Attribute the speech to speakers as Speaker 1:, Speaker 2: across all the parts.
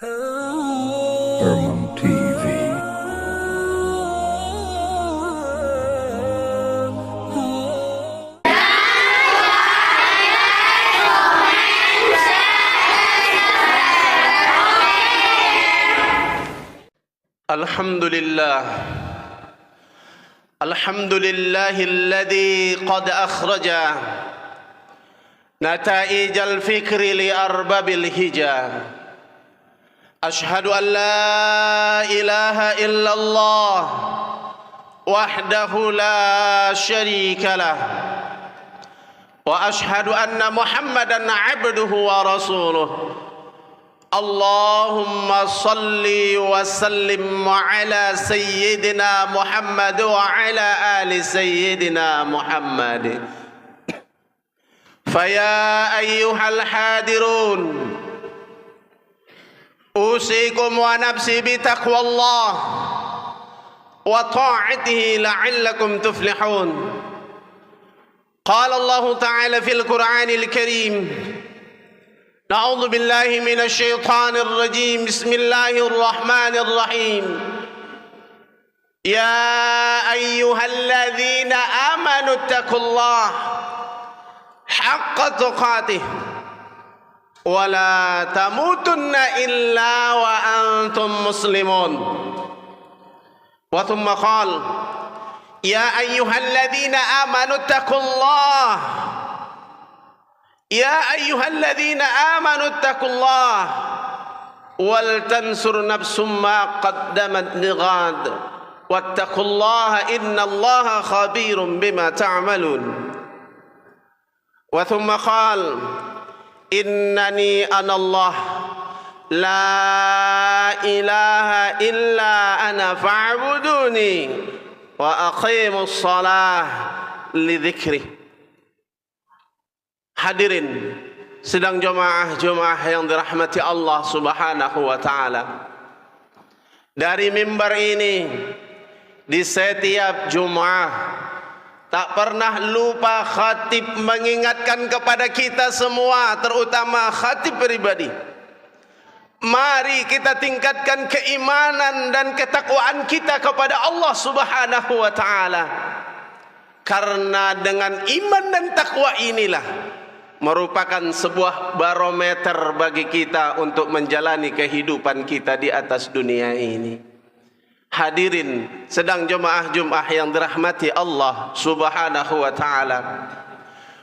Speaker 1: Hermam TV.
Speaker 2: الحمد لله الذي قد أخرج نتائج الفكر لأرباب الهجا. أشهد أن لا إله إلا الله وحده لا شريك له، وأشهد أن محمدًا عبده ورسوله. اللهم صل وسلم على سيدنا محمد وعلى آل سيدنا محمد. فيا أيها الحاضرون، أوصيكم ونفسي بتقوى الله وطاعته لعلكم تفلحون. قال الله تعالى في القرآن الكريم: أعوذ بالله من الشيطان الرجيم. بسم الله الرحمن الرحيم. يا أيها الذين آمنوا اتقوا الله حق تقاته ولا تموتن إلا وأنتم مسلمون. وثم قال: يا أيها الذين آمنوا اتقوا الله يا أيها الذين آمنوا اتقوا الله ولتنصر نفس ما قدمت لغد واتقوا الله إن الله خبير بما تعملون. وثم قال: إنني أنا الله لا إله إلا أنا فاعبدوني وأقيموا الصلاة لذكري. Hadirin sedang jemaah-jemaah yang dirahmati Allah Subhanahu wa taala. Dari mimbar ini di setiap Jumat tak pernah lupa khatib mengingatkan kepada kita semua, terutama khatib pribadi. Mari kita tingkatkan keimanan dan ketakwaan kita kepada Allah Subhanahu wa taala. Karena dengan iman dan takwa inilah merupakan sebuah barometer bagi kita untuk menjalani kehidupan kita di atas dunia ini. Hadirin sedang jemaah-jemaah yang dirahmati Allah Subhanahu wa taala.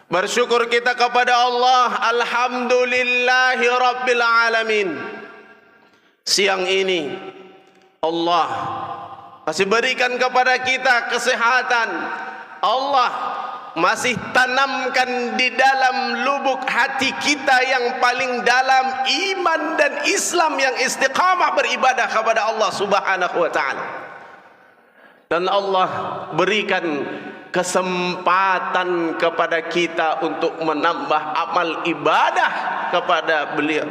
Speaker 2: Bersyukur kita kepada Allah, alhamdulillahi rabbil alamin. Siang ini Allah masih berikan kepada kita kesehatan. Allah masih tanamkan di dalam lubuk hati kita yang paling dalam iman dan Islam yang istiqamah beribadah kepada Allah Subhanahu wa taala. Dan Allah berikan kesempatan kepada kita untuk menambah amal ibadah kepada beliau.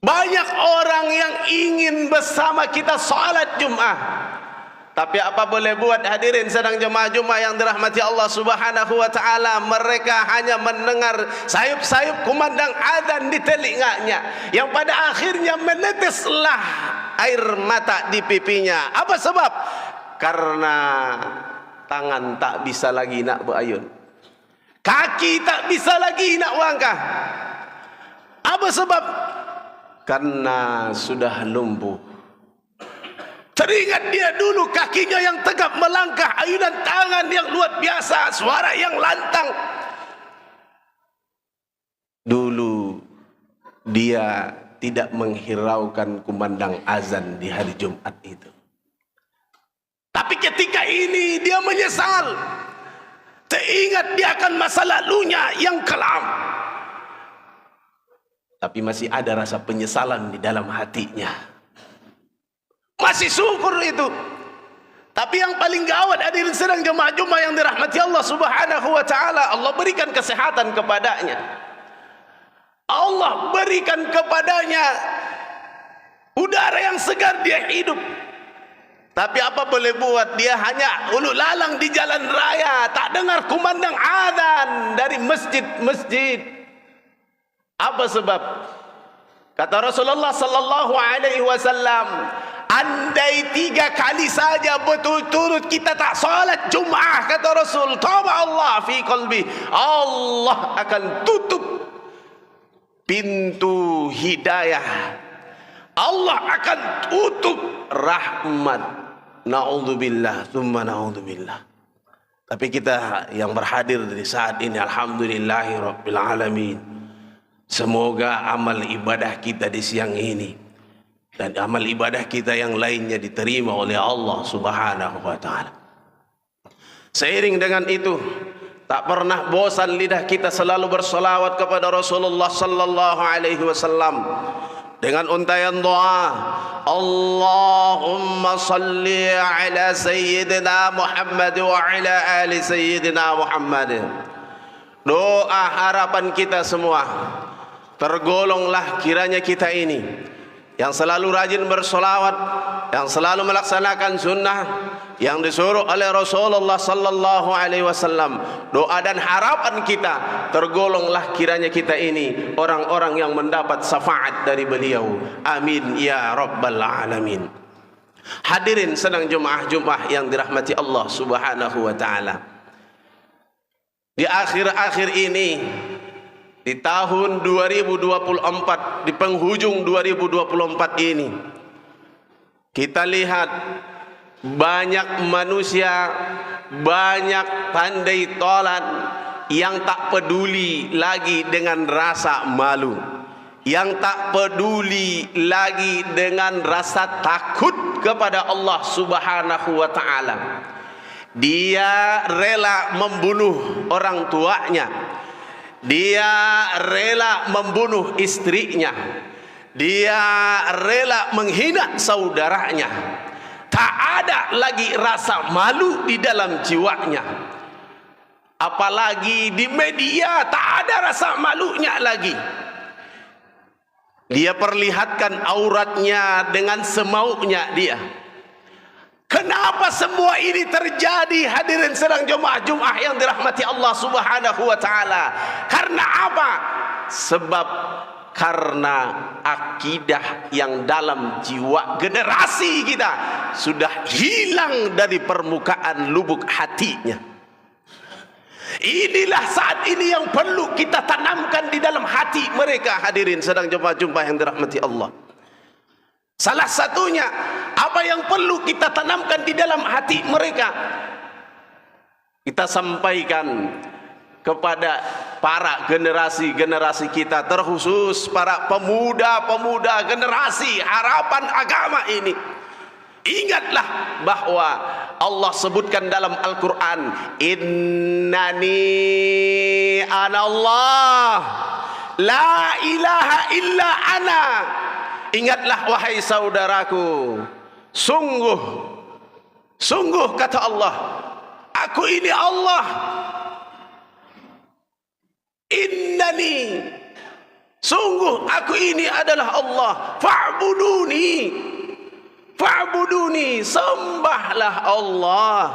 Speaker 2: Banyak orang yang ingin bersama kita salat Jumat, tapi apa boleh buat, hadirin sedang jemaah-jemaah yang dirahmati Allah Subhanahu wa taala, mereka hanya mendengar sayup-sayup kumandang azan di telinganya, yang pada akhirnya meneteslah air mata di pipinya. Apa sebab? Karena tangan tak bisa lagi nak berayun, kaki tak bisa lagi nak langkah. Apa sebab? Karena sudah lumpuh. Teringat dia dulu kakinya yang tegap melangkah, ayunan tangan yang luar biasa, suara yang lantang. Dulu dia tidak menghiraukan kumandang azan di hari Jumat itu. Tapi ketika ini dia menyesal. Teringat dia akan masa lalunya yang kelam. Tapi masih ada rasa penyesalan di dalam hatinya. Masih syukur itu. Tapi yang paling gawat, hadirin sedang jemaah-jemaah yang dirahmati Allah Subhanahu wa taala, Allah berikan kesehatan kepadanya. Allah berikan kepadanya udara yang segar, dia hidup. Tapi apa boleh buat, dia hanya ulu lalang di jalan raya, tak dengar kumandang azan dari masjid-masjid. Apa sebab? Kata Rasulullah sallallahu alaihi wasallam, andai 3 kali saja betul-betul kita tak salat Jumaat, kata Rasul, taba Allah fi qalbi, Allah akan tutup pintu hidayah, Allah akan tutup rahmat. Na'udzubillah, tsumma na'udzubillah. Tapi kita yang berhadir di saat ini, alhamdulillahi rabbil alamin, semoga amal ibadah kita di siang ini dan amal ibadah kita yang lainnya diterima oleh Allah Subhanahu wa taala. Seiring dengan itu, tak pernah bosan lidah kita selalu bersolawat kepada Rasulullah sallallahu alaihi wasallam dengan untayan doa, Allahumma salli ala sayyidina Muhammad wa ala ali sayyidina Muhammad. Doa harapan kita semua, tergolonglah kiranya kita ini yang selalu rajin bersolawat, yang selalu melaksanakan sunnah yang disuruh oleh Rasulullah sallallahu alaihi wasallam. Doa dan harapan kita, tergolonglah kiranya kita ini orang-orang yang mendapat syafaat dari beliau. Amin ya rabbal alamin. Hadirin sedang Jumaah yang dirahmati Allah Subhanahu wa taala. Di akhir-akhir ini, di tahun 2024, di penghujung 2024 ini, kita lihat banyak manusia, banyak pandai tolan yang tak peduli lagi dengan rasa malu, yang tak peduli lagi dengan rasa takut kepada Allah Subhanahu wa taala. Dia rela membunuh orang tuanya, dia rela membunuh istrinya, dia rela menghina saudaranya. Tak ada lagi rasa malu di dalam jiwanya. Apalagi di media, tak ada rasa malunya lagi. Dia perlihatkan auratnya dengan semaunya dia. Kenapa semua ini terjadi, hadirin sedang Jumaah yang dirahmati Allah Subhanahu wa taala? Karena apa? Sebab karena akidah yang dalam jiwa generasi kita sudah hilang dari permukaan lubuk hatinya. Inilah saat ini yang perlu kita tanamkan di dalam hati mereka, hadirin sedang Jumaah yang dirahmati Allah. Salah satunya, apa yang perlu kita tanamkan di dalam hati mereka, kita sampaikan kepada para generasi-generasi kita, terkhusus para pemuda-pemuda generasi harapan agama ini. Ingatlah bahwa Allah sebutkan dalam Al-Quran, Innani anallah, la ilaha illa ana. Ingatlah wahai saudaraku, sungguh kata Allah, aku ini Allah. Innani, sungguh aku ini adalah Allah. Fa'buduni, sembahlah Allah.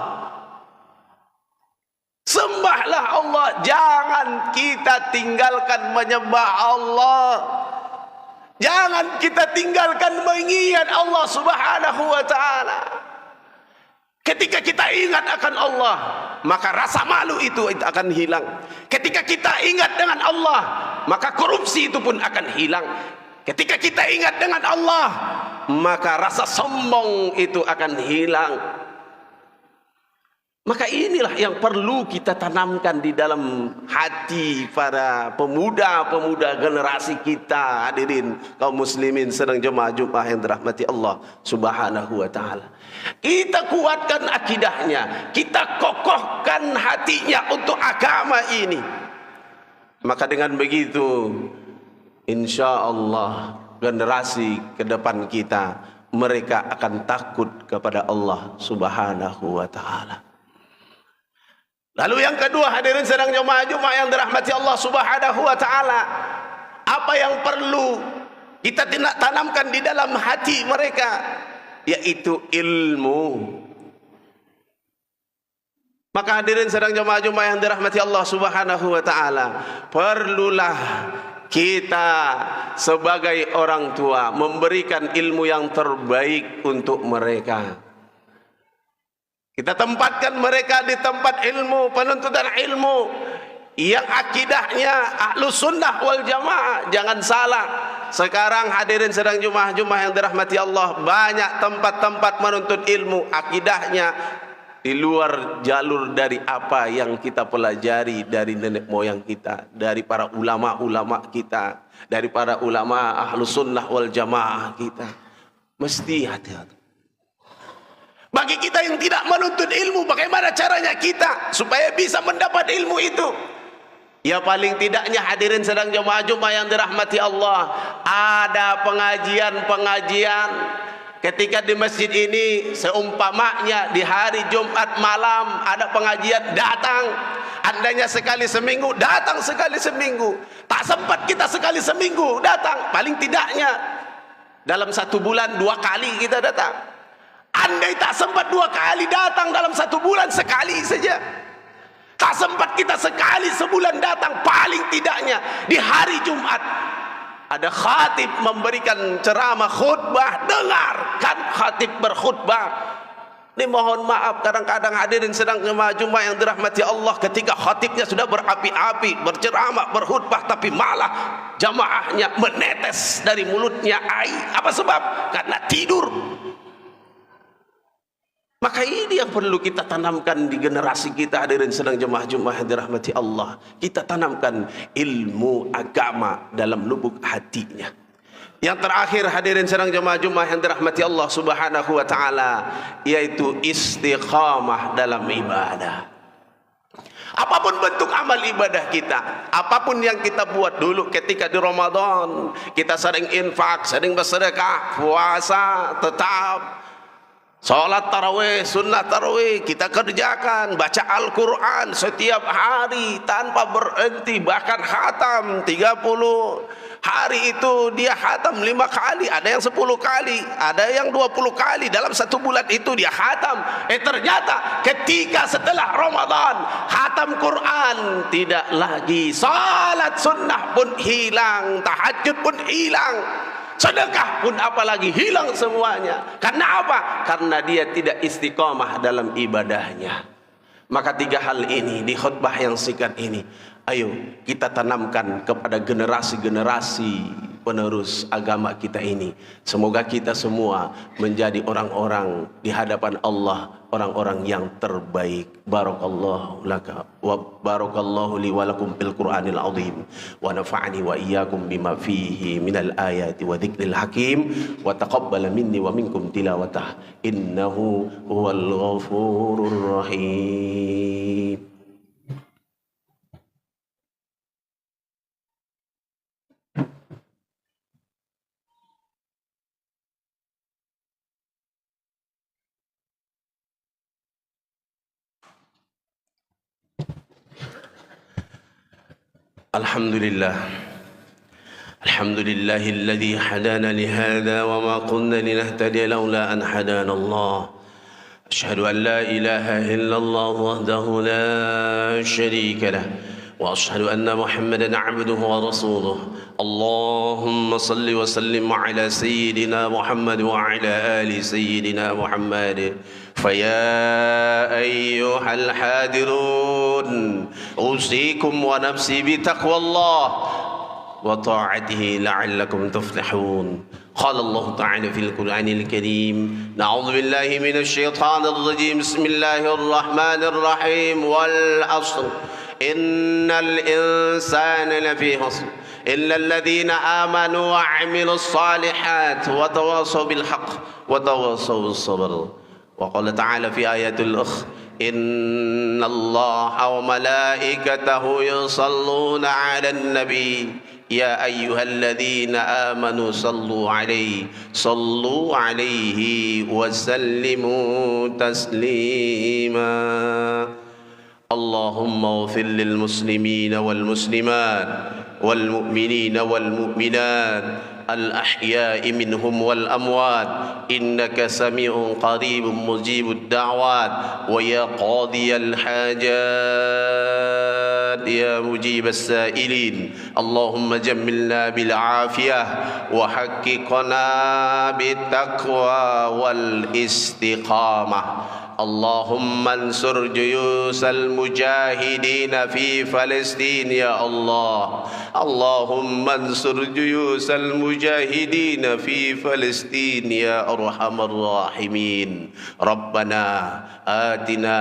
Speaker 2: Sembahlah Allah. Jangan kita tinggalkan menyembah Allah. Jangan kita tinggalkan mengingat Allah Subhanahu wa taala. Ketika kita ingat akan Allah, maka rasa malu itu akan hilang. Ketika kita ingat dengan Allah, maka korupsi itu pun akan hilang. Ketika kita ingat dengan Allah, maka rasa sombong itu akan hilang. Maka inilah yang perlu kita tanamkan di dalam hati para pemuda-pemuda generasi kita, hadirin kaum muslimin sedang Jumaah yang dirahmati Allah Subhanahu wa taala. Kita kuatkan akidahnya, kita kokohkan hatinya untuk agama ini. Maka dengan begitu, insya Allah generasi ke depan kita, mereka akan takut kepada Allah Subhanahu wa taala. Lalu yang kedua, hadirin sedang Jumaah yang dirahmati Allah Subhanahu wa taala, apa yang perlu kita tanamkan di dalam hati mereka, yaitu ilmu. Maka hadirin sedang Jumaah yang dirahmati Allah Subhanahu wa taala, perlulah kita sebagai orang tua memberikan ilmu yang terbaik untuk mereka. Kita tempatkan mereka di tempat ilmu, penuntutan ilmu yang akidahnya Ahlus Sunnah wal Jamaah. Jangan salah, sekarang hadirin sedang Jumaah yang dirahmati Allah, banyak tempat-tempat menuntut ilmu akidahnya di luar jalur dari apa yang kita pelajari dari nenek moyang kita, dari para ulama-ulama kita, dari para ulama Ahlus Sunnah wal Jamaah kita. Mesti hati-hati. Bagi kita yang tidak menuntut ilmu, bagaimana caranya kita supaya bisa mendapat ilmu itu? Ya paling tidaknya hadirin sedang Jumaah yang dirahmati Allah, ada pengajian-pengajian ketika di masjid ini, seumpamanya di hari Jumat malam ada pengajian, datang. Andainya sekali seminggu, datang sekali seminggu. Tak sempat kita sekali seminggu datang, paling tidaknya dalam 1 bulan 2 kali kita datang. Andai tak sempat 2 kali datang dalam 1 bulan, sekali saja. Tak sempat kita sekali sebulan datang, paling tidaknya di hari Jumat ada khatib memberikan ceramah, khutbah, dengarkan khatib berkhutbah. Ini mohon maaf, kadang-kadang hadirin sedang Jumaah yang dirahmati Allah, ketika khatibnya sudah berapi-api berceramah, berkhutbah, tapi malah jamaahnya menetes dari mulutnya air. Apa sebab? Karena tidur. Maka ini yang perlu kita tanamkan di generasi kita, hadirin sedang Jumaah yang dirahmati Allah. Kita tanamkan ilmu agama dalam lubuk hatinya. Yang terakhir hadirin sedang Jumaah yang dirahmati Allah Subhanahu wa taala, yaitu istiqamah dalam ibadah. Apapun bentuk amal ibadah kita, apapun yang kita buat dulu ketika di Ramadan, kita sering infak, sering bersedekah, puasa tetap, salat tarawih, sunnah tarawih kita kerjakan, baca Al-Quran setiap hari tanpa berhenti, bahkan khatam 30 hari itu dia khatam 5 kali, ada yang 10 kali, ada yang 20 kali dalam 1 bulan itu dia khatam. Ternyata ketika setelah Ramadan khatam Quran tidak lagi, salat sunnah pun hilang, tahajud pun hilang, sedekah pun apalagi hilang semuanya. Karena apa? Karena dia tidak istiqamah dalam ibadahnya. Maka 3 hal ini di khutbah yang singkat ini, ayo kita tanamkan kepada generasi-generasi penerus agama kita ini. Semoga kita semua menjadi orang-orang di hadapan Allah, orang-orang yang terbaik. Barakallahu laka wa barakallahu li wa lakum bil Qur'anil azim wa nafa'ani wa iyyakum bima fihi minal ayati wa dzikril hakim wa taqabbala minni wa minkum tilawatah innahu huwal ghafurur rahim. Alhamdulillah, alhamdulillahilladzi hadana lihada wa ma kunna linahtadiya laula an hadana Allah. Asyhadu an la ilaha illallah wahdahu la syarika lah wa asyhadu anna Muhammadan 'abduhu wa rasuluh. Allahumma salli wa sallim ala sayyidina Muhammad wa ala ali sayyidina Muhammad. فيا أيها الحاضرون أوصيكم ونفسي بتقوى الله وطاعته لعلكم تفلحون. قال الله تعالى في القرآن الكريم: نعوذ بالله من الشيطان الرجيم، بسم الله الرحمن الرحيم، والعصر إن الإنسان لفي خسر إلا الذين آمنوا وعملوا الصالحات وتواصوا بالحق وتواصوا بالصبر. وقال تعالى في آية الأخرى: إن الله وملائكته يصلون على النبي يا أيها الذين آمنوا صلوا عليه وسلموا تسليما. اللهم اغفر للمسلمين والمسلمات والمؤمنين والمؤمنات الأحياء منهم والأموات إنك سميع قريب مجيب الدعوات ويا قاضي الحاجات العباد يا مجيب السائلين اللهم جملنا بالعافية وحققنا بالتقوى والاستقامة اللهم انصر جيوش المجاهدين في فلسطين يا الله اللهم انصر جيوش المجاهدين في فلسطين يا أرحم الراحمين ربنا آتنا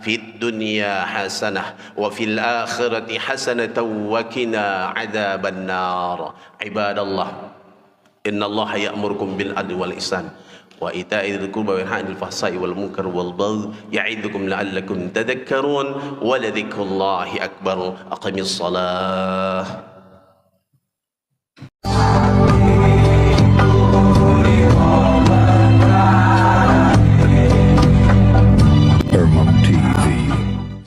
Speaker 2: في الدنيا حسنة وفي الآخرة حسنة وقنا عذاب النار عباد الله إن الله يأمركم بالعدل والإحسان وإيتاء ذي القربى وينهى عن الفحشاء والمنكر والبغي يعظكم لعلكم تذكرون ولذكر الله أكبر أقم الصلاة